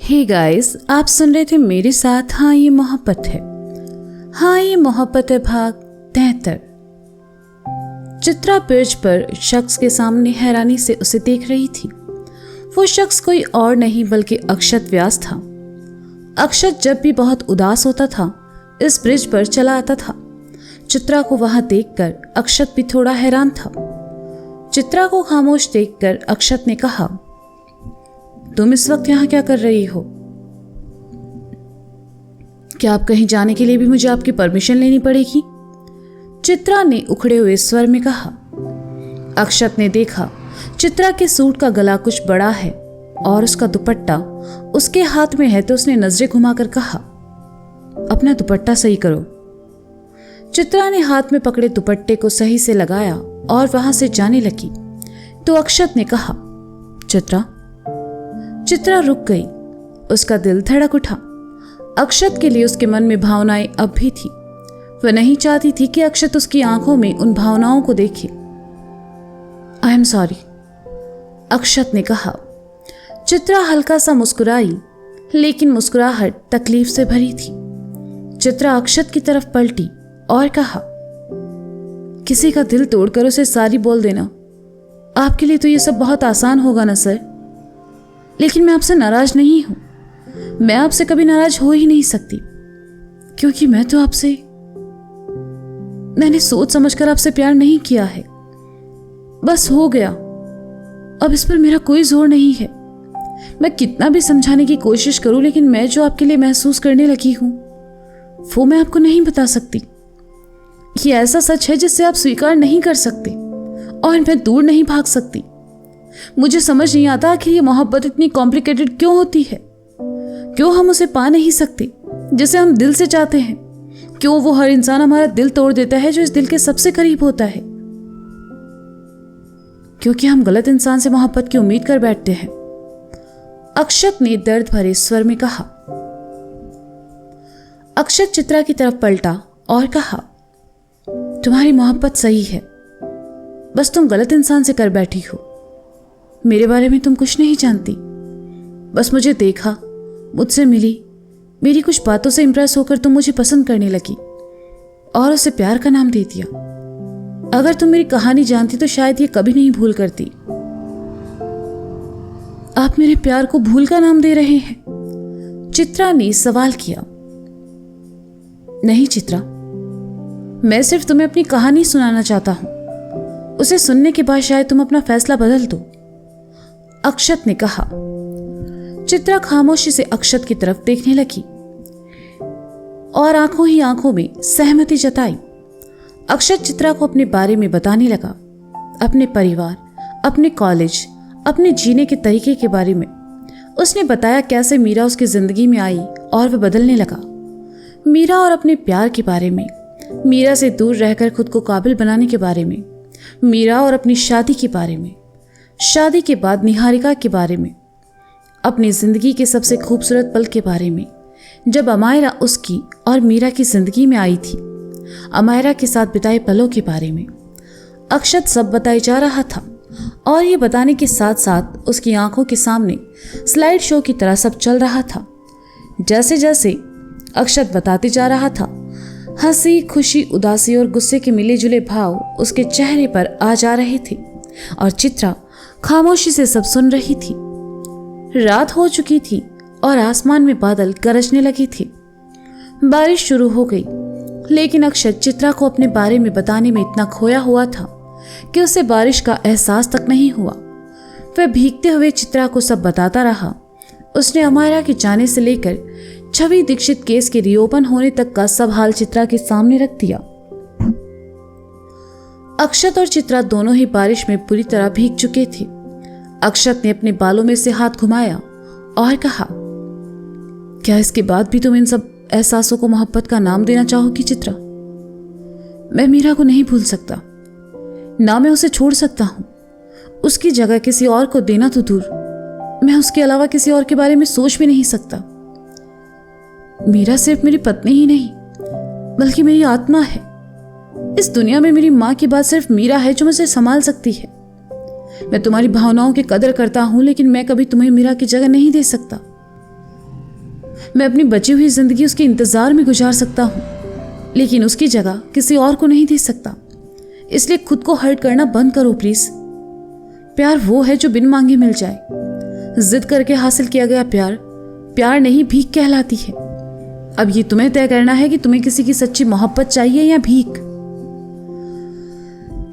Hey guys, आप सुन रहे थे मेरे साथ हाँ ये मोहब्बत है। हाँ ये मोहब्बत है भाग 73। चित्रा ब्रिज पर शख्स के सामने हैरानी से उसे देख रही थी। वो शख्स कोई और नहीं बल्कि अक्षत व्यास था। अक्षत जब भी बहुत उदास होता था इस ब्रिज पर चला आता था। चित्रा को वहां देखकर अक्षत भी थोड़ा हैरान था। चित्रा को खामोश देखकर अक्षत ने कहा, तुम इस वक्त यहाँ क्या कर रही हो? क्या आप कहीं जाने के लिए भी मुझे आपकी परमिशन लेनी पड़ेगी? चित्रा ने उखड़े हुए स्वर में कहा। अक्षत ने देखा चित्रा के सूट का गला कुछ बड़ा है और उसका दुपट्टा उसके हाथ में है तो उसने नजरें घुमाकर कहा, अपना दुपट्टा सही करो। चित्रा ने हाथ में पकड़े दुपट्टे को सही से लगाया और वहां से जाने लगी तो अक्षत ने कहा, चित्रा रुक गई। उसका दिल धड़क उठा। अक्षत के लिए उसके मन में भावनाएं अब भी थी। वह नहीं चाहती थी कि अक्षत उसकी आंखों में उन भावनाओं को देखे। आई एम सॉरी, अक्षत ने कहा। चित्रा हल्का सा मुस्कुराई, लेकिन मुस्कुराहट तकलीफ से भरी थी। चित्रा अक्षत की तरफ पलटी और कहा, किसी का दिल तोड़कर उसे सारी बोल देना, आपके लिए तो ये सब बहुत आसान होगा ना सर। लेकिन मैं आपसे नाराज नहीं हूं। मैं आपसे कभी नाराज हो ही नहीं सकती, क्योंकि मैं तो मैंने सोच समझकर आपसे प्यार नहीं किया है। बस हो गया, अब इस पर मेरा कोई जोर नहीं है। मैं कितना भी समझाने की कोशिश करूं, लेकिन मैं जो आपके लिए महसूस करने लगी हूं वो मैं आपको नहीं बता सकती। ये ऐसा सच है जिससे आप स्वीकार नहीं कर सकते और मैं दूर नहीं भाग सकती। मुझे समझ नहीं आता आखिर ये मोहब्बत इतनी कॉम्प्लिकेटेड क्यों होती है। क्यों हम उसे पा नहीं सकते जिसे हम दिल से चाहते हैं? क्यों वो हर इंसान हमारा दिल तोड़ देता है जो इस दिल के सबसे करीब होता है? क्योंकि हम गलत इंसान से मोहब्बत की उम्मीद कर बैठते हैं। अक्षत ने दर्द भरे स्वर में कहा। अक्षत चित्रा की तरफ पलटा और कहा, तुम्हारी मोहब्बत सही है, बस तुम गलत इंसान से कर बैठी हो। मेरे बारे में तुम कुछ नहीं जानती। बस मुझे देखा, मुझसे मिली, मेरी कुछ बातों से इंप्रेस होकर तुम मुझे पसंद करने लगी और उसे प्यार का नाम दे दिया। अगर तुम मेरी कहानी जानती तो शायद ये कभी नहीं भूल करती। आप मेरे प्यार को भूल का नाम दे रहे हैं? चित्रा ने सवाल किया। नहीं चित्रा, मैं सिर्फ तुम्हें अपनी कहानी सुनाना चाहता हूं। उसे सुनने के बाद शायद तुम अपना फैसला बदल दो, अक्षत ने कहा। चित्रा खामोशी से अक्षत की तरफ देखने लगी और आंखों ही आंखों में सहमति जताई। अक्षत चित्रा को अपने बारे में बताने लगा, अपने परिवार, अपने कॉलेज, अपने जीने के तरीके के बारे में। उसने बताया कैसे मीरा उसकी जिंदगी में आई और वह बदलने लगा। मीरा और अपने प्यार के बारे में, मीरा से दूर रहकर खुद को काबिल बनाने के बारे में, मीरा और अपनी शादी के बारे में, शादी के बाद निहारिका के बारे में, अपनी जिंदगी के सबसे खूबसूरत पल के बारे में, जब अमायरा उसकी और मीरा की जिंदगी में आई थी, अमायरा के साथ बिताए पलों के बारे में। अक्षत सब बताए जा रहा था और ये बताने के साथ साथ उसकी आंखों के सामने स्लाइड शो की तरह सब चल रहा था। जैसे जैसे अक्षत बताते जा रहा था, हंसी, खुशी, उदासी और गुस्से के मिले जुले भाव उसके चेहरे पर आ जा रहे थे और चित्रा खामोशी से सब सुन रही थी। रात हो चुकी थी और आसमान में बादल गरजने लगे थे। बारिश शुरू हो गई, लेकिन अक्षत चित्रा को अपने बारे में बताने में इतना खोया हुआ था कि उसे बारिश का एहसास तक नहीं हुआ। वह भीगते हुए चित्रा को सब बताता रहा। उसने अमायरा के जाने से लेकर छवि दीक्षित केस के रिओपन होने तक का सब हाल चित्रा के सामने रख दिया। अक्षत और चित्रा दोनों ही बारिश में पूरी तरह भीग चुके थे। अक्षत ने अपने बालों में से हाथ घुमाया और कहा, क्या इसके बाद भी तुम इन सब एहसासों को मोहब्बत का नाम देना चाहोगी चित्रा? मैं मीरा को नहीं भूल सकता, ना मैं उसे छोड़ सकता हूं। उसकी जगह किसी और को देना तो दूर, मैं उसके अलावा किसी और के बारे में सोच भी नहीं सकता। मीरा सिर्फ मेरी पत्नी ही नहीं बल्कि मेरी आत्मा है। इस दुनिया में मेरी माँ की बात सिर्फ मीरा है जो मुझे संभाल सकती है। मैं तुम्हारी भावनाओं की कदर करता हूं, लेकिन मैं कभी तुम्हें मीरा की जगह नहीं दे सकता। मैं अपनी बची हुई जिंदगी उसके इंतजार में गुजार सकता हूँ, लेकिन उसकी जगह किसी और को नहीं दे सकता। इसलिए खुद को हर्ट करना बंद करो प्लीज। प्यार वो है जो बिन मांगे मिल जाए। जिद करके हासिल किया गया प्यार प्यार नहीं भीख कहलाती है। अब ये तुम्हें तय करना है कि तुम्हें किसी की सच्ची मोहब्बत चाहिए या भीख।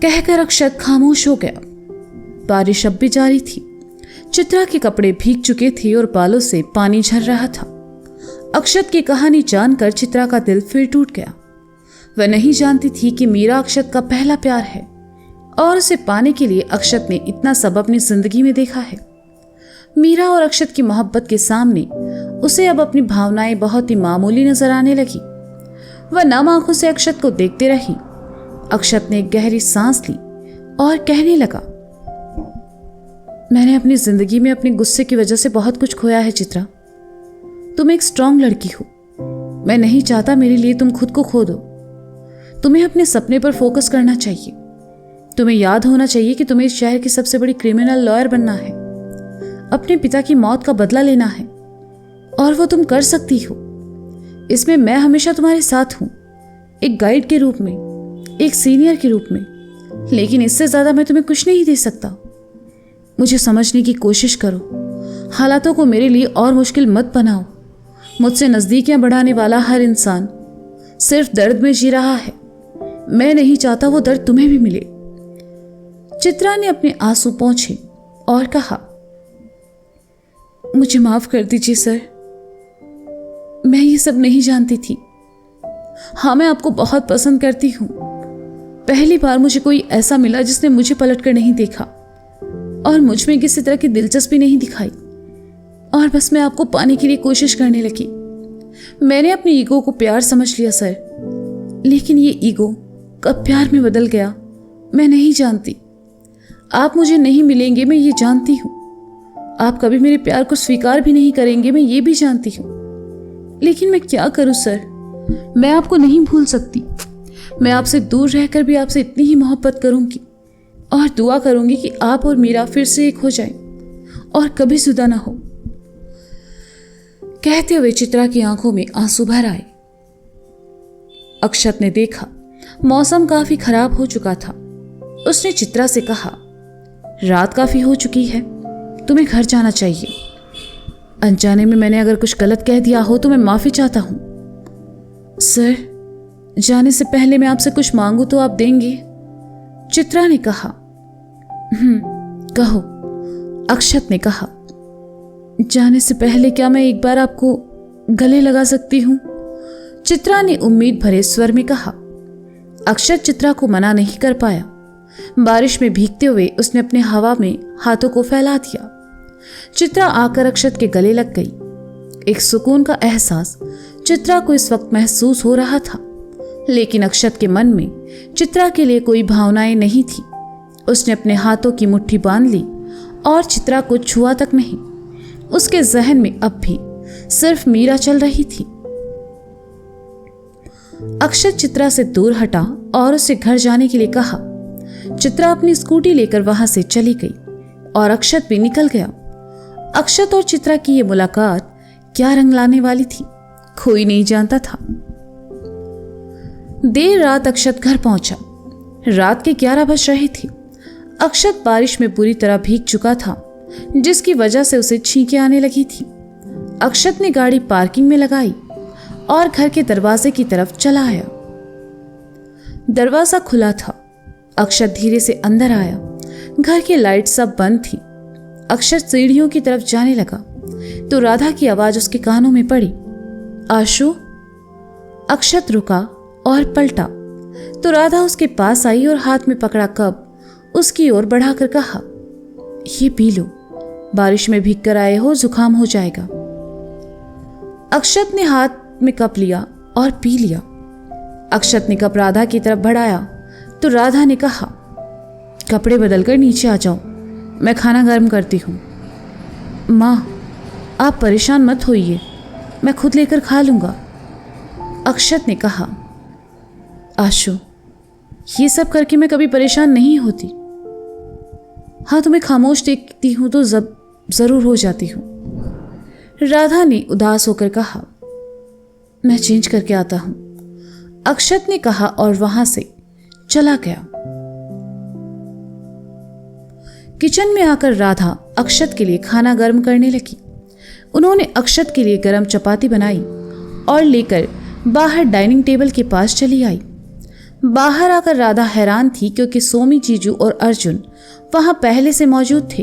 कहकर अक्षत खामोश हो गया। बारिश अब भी जारी थी। चित्रा के कपड़े भीग चुके थे और बालों से पानी झर रहा था। अक्षत की कहानी जानकर चित्रा का दिल फिर टूट गया। वह नहीं जानती थी कि मीरा अक्षत का पहला प्यार है और उसे पाने के लिए अक्षत ने इतना सब अपनी जिंदगी में देखा है। मीरा और अक्षत की मोहब्बत के सामने उसे अब अपनी भावनाएं बहुत ही मामूली नजर आने लगी। वह नम आंखों से अक्षत को देखते रही। अक्षत ने एक गहरी सांस ली और कहने लगा, मैंने अपनी जिंदगी में अपने गुस्से की वजह से बहुत कुछ खोया है चित्रा। तुम एक स्ट्रांग लड़की हो। मैं नहीं चाहता मेरे लिए तुम खुद को खो दो। तुम्हें अपने सपने पर फोकस करना चाहिए। तुम्हें याद होना चाहिए कि तुम्हें इस शहर की सबसे बड़ी क्रिमिनल लॉयर बनना है, अपने पिता की मौत का बदला लेना है, और वो तुम कर सकती हो। इसमें मैं हमेशा तुम्हारे साथ हूं, एक गाइड के रूप में, एक सीनियर के रूप में, लेकिन इससे ज्यादा मैं तुम्हें कुछ नहीं दे सकता। मुझे समझने की कोशिश करो। हालातों को मेरे लिए और मुश्किल मत बनाओ। मुझसे नजदीकियां बढ़ाने वाला हर इंसान सिर्फ दर्द में जी रहा है। मैं नहीं चाहता वो दर्द तुम्हें भी मिले। चित्रा ने अपने आंसू पोंछे और कहा, मुझे माफ कर दीजिए सर। मैं ये सब नहीं जानती थी। हाँ, मैं आपको बहुत पसंद करती हूँ। पहली बार मुझे कोई ऐसा मिला जिसने मुझे पलटकर नहीं देखा और मुझ में किसी तरह की दिलचस्पी नहीं दिखाई, और बस मैं आपको पाने के लिए कोशिश करने लगी। मैंने अपनी ईगो को प्यार समझ लिया सर, लेकिन ये ईगो कब प्यार में बदल गया मैं नहीं जानती। आप मुझे नहीं मिलेंगे, मैं ये जानती हूँ। आप कभी मेरे प्यार को स्वीकार भी नहीं करेंगे, मैं ये भी जानती हूँ। लेकिन मैं क्या करूँ सर, मैं आपको नहीं भूल सकती। मैं आपसे दूर रहकर भी आपसे इतनी ही मोहब्बत करूंगी और दुआ करूंगी कि आप और मीरा फिर से एक हो जाएं और कभी जुदा ना हो। कहते हुए चित्रा की आंखों में आंसू भर आए। अक्षत ने देखा मौसम काफी खराब हो चुका था। उसने चित्रा से कहा, रात काफी हो चुकी है, तुम्हें घर जाना चाहिए। अनजाने में मैंने अगर कुछ गलत कह दिया हो तो मैं माफी चाहता हूं। सर, जाने से पहले मैं आपसे कुछ मांगू तो आप देंगे? चित्रा ने कहा। कहो, अक्षत ने कहा। जाने से पहले क्या मैं एक बार आपको गले लगा सकती हूं? चित्रा ने उम्मीद भरे स्वर में कहा। अक्षत चित्रा को मना नहीं कर पाया। बारिश में भीगते हुए उसने अपने हवा में हाथों को फैला दिया। चित्रा आकर अक्षत के गले लग गई। एक सुकून का एहसास चित्रा को इस वक्त महसूस हो रहा था, लेकिन अक्षत के मन में चित्रा के लिए कोई भावनाएं नहीं थी। उसने अपने हाथों की मुट्ठी बांध ली और चित्रा को छुआ तक नहीं। उसके जहन में अब भी सिर्फ मीरा चल रही थी। अक्षत चित्रा से दूर हटा और उसे घर जाने के लिए कहा। चित्रा अपनी स्कूटी लेकर वहां से चली गई और अक्षत भी निकल गया। अक्षत और चित्रा की यह मुलाकात क्या रंग लाने वाली थी, कोई नहीं जानता था। देर रात अक्षत घर पहुंचा। रात के 11 बज रहे थे। अक्षत बारिश में पूरी तरह भीग चुका था, जिसकी वजह से उसे छींकें आने लगी थी। अक्षत ने गाड़ी पार्किंग में लगाई और घर के दरवाजे की तरफ चला आया। दरवाजा खुला था। अक्षत धीरे से अंदर आया। घर की लाइट सब बंद थी। अक्षत सीढ़ियों की तरफ जाने लगा तो राधा की आवाज उसके कानों में पड़ी, आशु। अक्षत रुका और पलटा तो राधा उसके पास आई और हाथ में पकड़ा कप उसकी ओर बढ़ाकर कहा, ये पी लो, बारिश में भीग कर आए हो, जुकाम हो जाएगा। अक्षत ने हाथ में कप लिया और पी लिया। अक्षत ने कप राधा की तरफ बढ़ाया तो राधा ने कहा, कपड़े बदलकर नीचे आ जाओ, मैं खाना गर्म करती हूँ। माँ, आप परेशान मत होइए, मैं खुद लेकर खा लूँगा। अक्षत ने कहा, आशु, ये सब करके मैं कभी परेशान नहीं होती। हाँ, तुम्हें खामोश देखती हूँ तो जरूर हो जाती हूँ। राधा ने उदास होकर कहा। मैं चेंज करके आता हूं, अक्षत ने कहा और वहां से चला गया। किचन में आकर राधा अक्षत के लिए खाना गर्म करने लगी। उन्होंने अक्षत के लिए गर्म चपाती बनाई और लेकर बाहर डाइनिंग टेबल के पास चली आई। बाहर आकर राधा हैरान थी क्योंकि सोमी, जीजू और अर्जुन वहां पहले से मौजूद थे।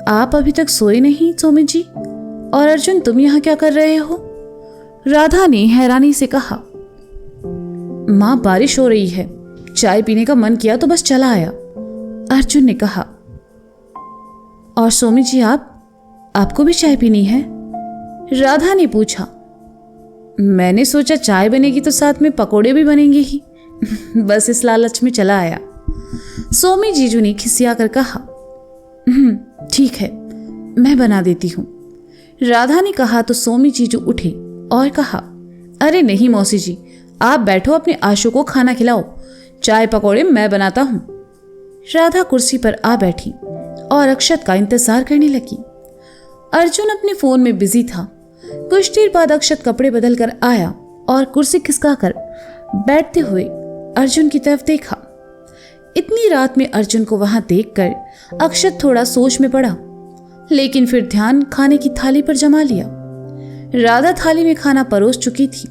आप अभी तक सोए नहीं सोमी जी? और अर्जुन, तुम यहां क्या कर रहे हो? राधा ने हैरानी से कहा। मां, बारिश हो रही है, चाय पीने का मन किया तो बस चला आया, अर्जुन ने कहा। और सोमी जी, आपको भी चाय पीनी है? राधा ने पूछा। मैंने सोचा चाय बनेगी तो साथ में पकोड़े भी बनेंगे ही बस इस लालच में चला आया, सोमी जीजू ने खिसिया कर कहा। ठीक है, मैं बना देती हूं, राधा ने कहा तो सोमी जीजू उठे और कहा। अरे नहीं मौसी जी, आप बैठो, अपने आशु को खाना खिलाओ, चाय पकोड़े मैं बनाता हूं। राधा कुर्सी पर आ बैठी और अक्षत का इंतजार करने लगी। अर्जुन अपने फोन में बिजी था। कुछ देर बाद अक्षत कपड़े बदल कर आया और कुर्सी खिसकाकर बैठते हुए अर्जुन की तरफ देखा। इतनी रात में अर्जुन को वहां देखकर अक्षत थोड़ा सोच में पड़ा, लेकिन फिर ध्यान खाने की थाली पर जमा लिया। राधा थाली में खाना परोस चुकी थी।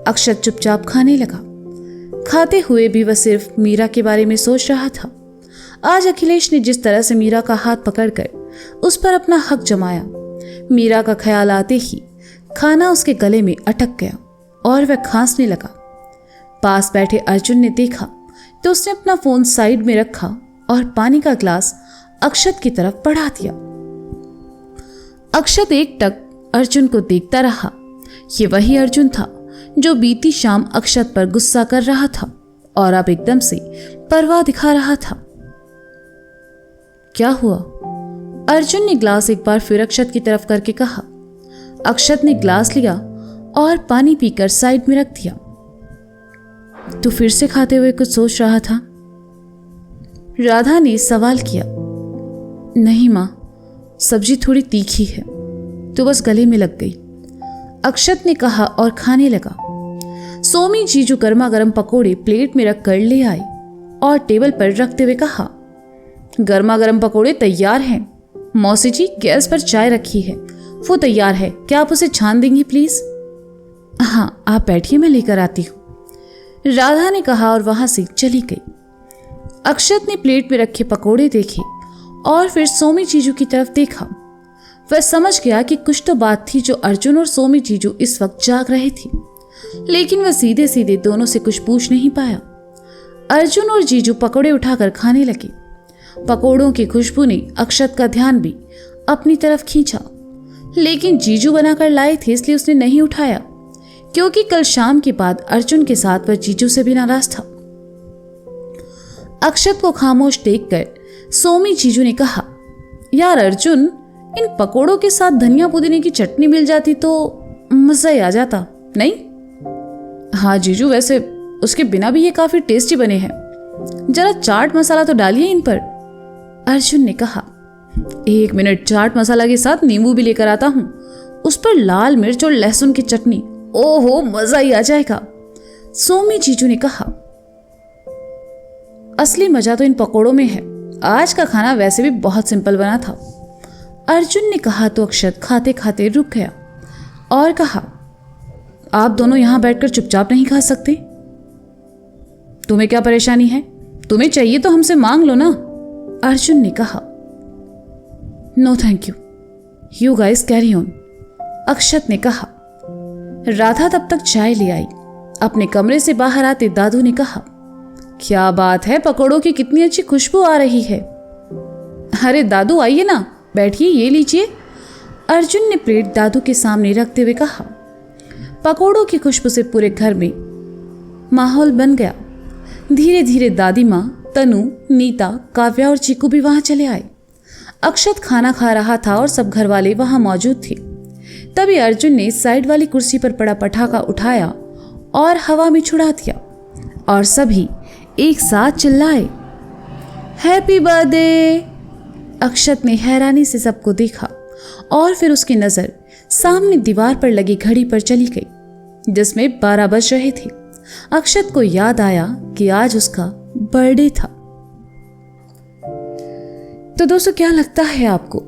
अक्षत चुपचाप खाने लगा। खाते हुए भी वह सिर्फ मीरा के बारे में सोच रहा था। आज अखिलेश ने जिस तरह से मीरा का हाथ पकड़कर उस पर अपना हक जमाया, मीरा का ख्याल आते ही खाना उसके गले में अटक गया और वह खांसने लगा। पास बैठे अर्जुन ने देखा तो उसने अपना फोन साइड में रखा और पानी का ग्लास अक्षत की तरफ बढ़ा दिया। अक्षत एकटक अर्जुन को देखता रहा। ये वही अर्जुन था जो बीती शाम अक्षत पर गुस्सा कर रहा था और अब एकदम से परवाह दिखा रहा था। क्या हुआ? अर्जुन ने ग्लास एक बार फिर अक्षत की तरफ करके कहा। अक्षत ने ग्लास लिया और पानी पीकर साइड में रख दिया। तू फिर से खाते हुए कुछ सोच रहा था? राधा ने सवाल किया। नहीं मां, सब्जी थोड़ी तीखी है तो बस गले में लग गई, अक्षत ने कहा और खाने लगा। सोमी जीजू गर्मा गर्म पकोड़े प्लेट में रख कर ले आए और टेबल पर रखते हुए कहा। गर्मा गर्म पकोड़े तैयार हैं मौसी जी, गैस पर चाय रखी है, वो तैयार है, क्या आप उसे छान देंगी प्लीज? हाँ, आप बैठिए, मैं लेकर आती हूं, राधा ने कहा और वहां से चली गई। अक्षत ने प्लेट में रखे पकोड़े देखे और फिर सोमी जीजू की तरफ देखा। वह समझ गया कि कुछ तो बात थी जो अर्जुन और सोमी जीजू इस वक्त जाग रहे थे, लेकिन वह सीधे सीधे दोनों से कुछ पूछ नहीं पाया। अर्जुन और जीजू पकोड़े उठाकर खाने लगे। पकोड़ों की खुशबू ने अक्षत का ध्यान भी अपनी तरफ खींचा, लेकिन जीजू बनाकर लाए थे इसलिए उसने नहीं उठाया, क्योंकि कल शाम के बाद अर्जुन के साथ वह जीजू से भी नाराज था। अक्षत को खामोश देखकर सोमी जीजू ने कहा, यार अर्जुन, इन पकोड़ों के साथ धनिया पुदीने की चटनी मिल जाती तो मजा ही आ जाता, नहीं? हाँ जीजू, वैसे उसके बिना भी ये काफी टेस्टी बने हैं, जरा चाट मसाला तो डालिए इन पर, अर्जुन ने कहा। 1 मिनट, चाट मसाला के साथ नींबू भी लेकर आता हूं, उस पर लाल मिर्च और लहसुन की चटनी, ओहो मजा ही आ जाएगा, सोमी जीजू ने कहा। असली मजा तो इन पकोड़ों में है, आज का खाना वैसे भी बहुत सिंपल बना था, अर्जुन ने कहा तो अक्षत खाते खाते रुक गया और कहा, आप दोनों यहां बैठकर चुपचाप नहीं खा सकते? तुम्हें क्या परेशानी है? तुम्हें चाहिए तो हमसे मांग लो ना, अर्जुन ने कहा। No thank you, you guys carry on, Akshat ने कहा। राधा तब तक चाय ले आई। अपने कमरे से बाहर आते दादू ने कहा, क्या बात है, पकोड़ों की कितनी अच्छी खुशबू आ रही है। अरे दादू आइए ना, बैठिए, ये लीजिए, अर्जुन ने प्लेट दादू के सामने रखते हुए कहा। पकोड़ों की खुशबू से पूरे घर में माहौल बन गया। धीरे धीरे दादी माँ, तनु, नीता, काव्या और चीकू भी वहां चले आए। अक्षत खाना खा रहा था और सब घर वाले वहां मौजूद थे। तभी अर्जुन ने साइड वाली कुर्सी पर पड़ा पटाखा उठाया और हवा में छुड़ा दिया और सभी एक साथ चिल्लाए, हैप्पी बर्थडे। अक्षत ने हैरानी से सबको देखा और फिर उसकी नज़र सामने दीवार पर लगी घड़ी पर चली गई जिसमें 12 बज रहे थे। अक्षत को याद आया कि आज उसका बर्थडे था। तो दोस्तों, क्या लगता है आपको,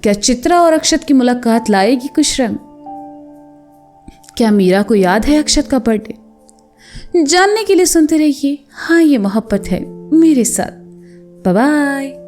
क्या चित्रा और अक्षत की मुलाकात लाएगी कुछ रंग? क्या मीरा को याद है अक्षत का बर्थडे? जानने के लिए सुनते रहिए हाँ ये मोहब्बत है मेरे साथ। Bye bye.